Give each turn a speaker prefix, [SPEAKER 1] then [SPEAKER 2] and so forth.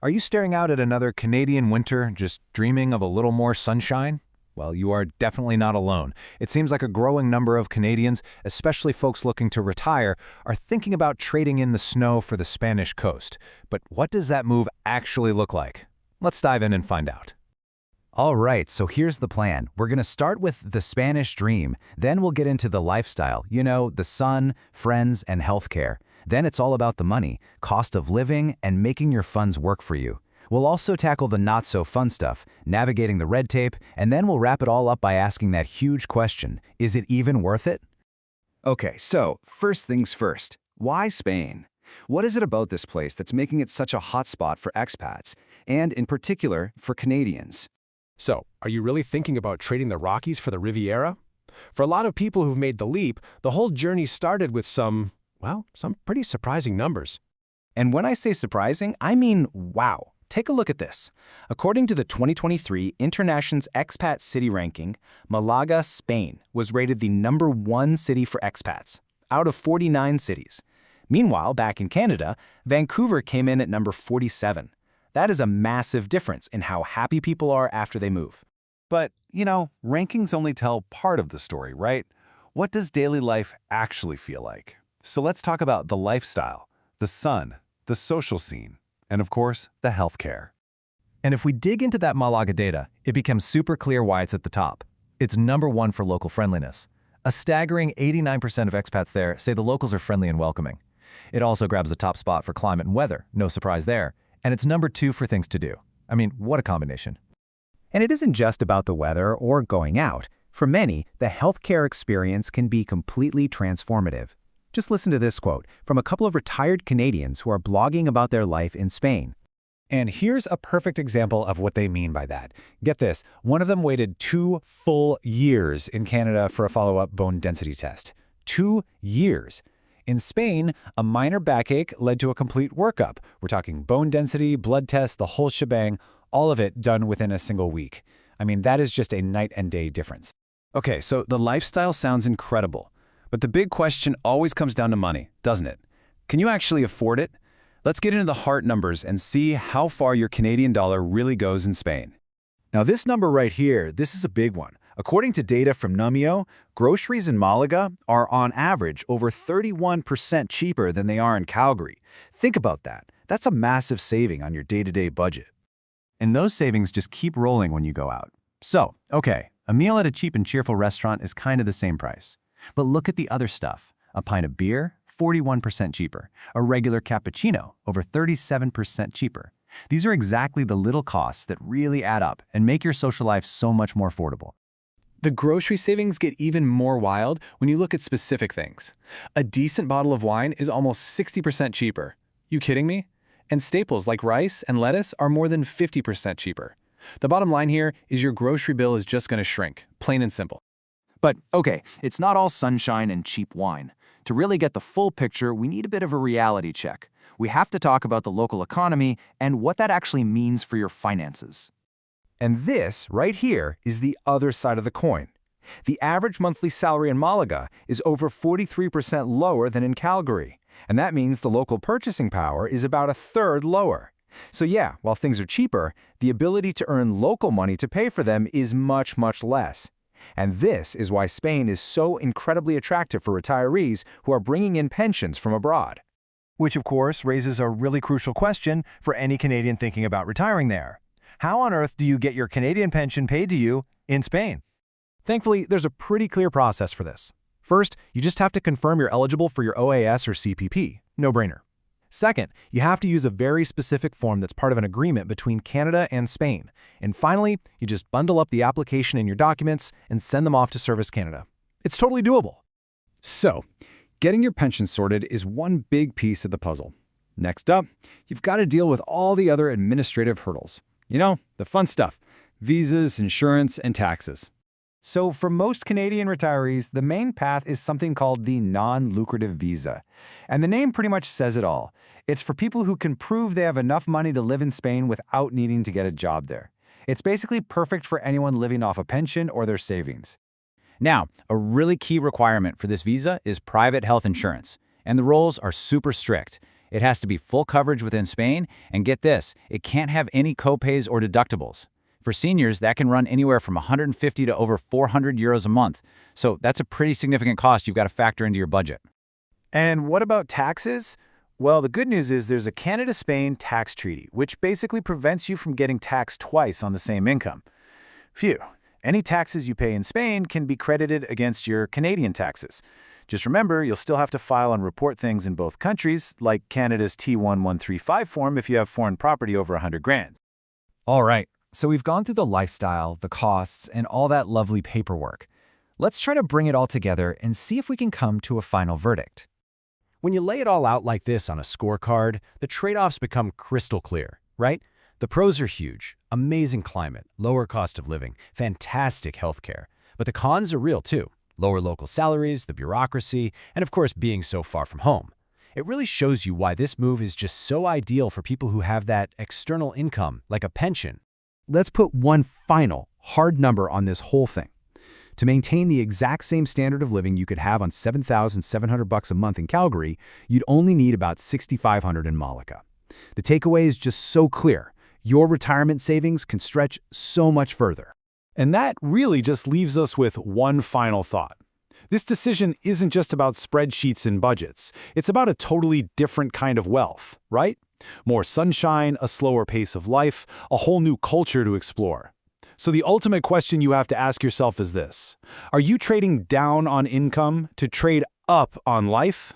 [SPEAKER 1] Are you staring out at another Canadian winter, just dreaming of a little more sunshine? Well, you are definitely not alone. It seems like a growing number of Canadians, especially folks looking to retire, are thinking about trading in the snow for the Spanish coast. But what does that move actually look like? Let's dive in and find out.
[SPEAKER 2] All right, so here's the plan. We're going to start with the Spanish dream, then we'll get into the lifestyle, the sun, friends, and healthcare. Then it's all about the money, cost of living, and making your funds work for you. We'll also tackle the not-so-fun stuff, navigating the red tape, and then we'll wrap it all up by asking that huge question, is it even worth it?
[SPEAKER 3] Okay, so first things first, why Spain? What is it about this place that's making it such a hotspot for expats, and in particular for Canadians?
[SPEAKER 4] So, are you really thinking about trading the Rockies for the Riviera? For a lot of people who've made the leap, the whole journey started with some pretty surprising numbers.
[SPEAKER 2] And when I say surprising, I mean wow. Take a look at this. According to the 2023 Internation's Expat City Ranking, Málaga, Spain, was rated the #1 city for expats, out of 49 cities. Meanwhile, back in Canada, Vancouver came in at number 47. That is a massive difference in how happy people are after they move.
[SPEAKER 1] But, rankings only tell part of the story, right? What does daily life actually feel like? So let's talk about the lifestyle, the sun, the social scene, and of course, the healthcare.
[SPEAKER 2] And if we dig into that Málaga data, it becomes super clear why it's at the top. It's #1 for local friendliness. A staggering 89% of expats there say the locals are friendly and welcoming. It also grabs the top spot for climate and weather, no surprise there. And it's #2 for things to do. I mean, what a combination. And it isn't just about the weather or going out. For many, the healthcare experience can be completely transformative. Just listen to this quote from a couple of retired Canadians who are blogging about their life in Spain.
[SPEAKER 1] And here's a perfect example of what they mean by that. Get this, one of them waited 2 full years in Canada for a follow-up bone density test. 2 years. In Spain, a minor backache led to a complete workup. We're talking bone density, blood tests, the whole shebang, all of it done within a single week. I mean, that is just a night and day difference. Okay, so the lifestyle sounds incredible. But the big question always comes down to money, doesn't it? Can you actually afford it? Let's get into the hard numbers and see how far your Canadian dollar really goes in Spain. Now this number right here, this is a big one. According to data from Numio, groceries in Málaga are on average over 31% cheaper than they are in Calgary. Think about that. That's a massive saving on your day-to-day budget.
[SPEAKER 2] And those savings just keep rolling when you go out. So, okay, a meal at a cheap and cheerful restaurant is kind of the same price. But look at the other stuff. A pint of beer, 41% cheaper. A regular cappuccino, over 37% cheaper. These are exactly the little costs that really add up and make your social life so much more affordable.
[SPEAKER 5] The grocery savings get even more wild when you look at specific things. A decent bottle of wine is almost 60% cheaper. You kidding me? And staples like rice and lettuce are more than 50% cheaper. The bottom line here is your grocery bill is just going to shrink, plain and simple.
[SPEAKER 2] But okay, it's not all sunshine and cheap wine. To really get the full picture, we need a bit of a reality check. We have to talk about the local economy and what that actually means for your finances.
[SPEAKER 1] And this, right here, is the other side of the coin. The average monthly salary in Málaga is over 43% lower than in Calgary. And that means the local purchasing power is about a third lower. So yeah, while things are cheaper, the ability to earn local money to pay for them is much, much less. And this is why Spain is so incredibly attractive for retirees who are bringing in pensions from abroad. Which, of course, raises a really crucial question for any Canadian thinking about retiring there. How on earth do you get your Canadian pension paid to you in Spain?
[SPEAKER 4] Thankfully, there's a pretty clear process for this. First, you just have to confirm you're eligible for your OAS or CPP. No-brainer. Second, you have to use a very specific form that's part of an agreement between Canada and Spain. And finally, you just bundle up the application and your documents and send them off to Service Canada. It's totally doable.
[SPEAKER 3] So, getting your pension sorted is one big piece of the puzzle. Next up, you've got to deal with all the other administrative hurdles. The fun stuff, visas, insurance, and taxes.
[SPEAKER 2] So for most Canadian retirees, the main path is something called the non-lucrative visa. And the name pretty much says it all. It's for people who can prove they have enough money to live in Spain without needing to get a job there. It's basically perfect for anyone living off a pension or their savings.
[SPEAKER 6] Now, a really key requirement for this visa is private health insurance, and the rules are super strict. It has to be full coverage within Spain, and get this, it can't have any copays or deductibles. For seniors, that can run anywhere from 150 to over 400 euros a month. So that's a pretty significant cost you've got to factor into your budget.
[SPEAKER 2] And what about taxes? Well, the good news is there's a Canada-Spain tax treaty, which basically prevents you from getting taxed twice on the same income. Phew. Any taxes you pay in Spain can be credited against your Canadian taxes. Just remember, you'll still have to file and report things in both countries, like Canada's T1135 form if you have foreign property over 100 grand.
[SPEAKER 1] All right, so we've gone through the lifestyle, the costs, and all that lovely paperwork. Let's try to bring it all together and see if we can come to a final verdict.
[SPEAKER 2] When you lay it all out like this on a scorecard, the trade-offs become crystal clear, right? The pros are huge. Amazing climate, lower cost of living, fantastic healthcare. But the cons are real too. Lower local salaries, the bureaucracy, and of course being so far from home. It really shows you why this move is just so ideal for people who have that external income, like a pension.
[SPEAKER 3] Let's put one final, hard number on this whole thing. To maintain the exact same standard of living you could have on $7,700 a month in Calgary, you'd only need about $6,500 in Málaga. The takeaway is just so clear. Your retirement savings can stretch so much further.
[SPEAKER 4] And that really just leaves us with one final thought. This decision isn't just about spreadsheets and budgets. It's about a totally different kind of wealth, right? More sunshine, a slower pace of life, a whole new culture to explore. So the ultimate question you have to ask yourself is this: are you trading down on income to trade up on life?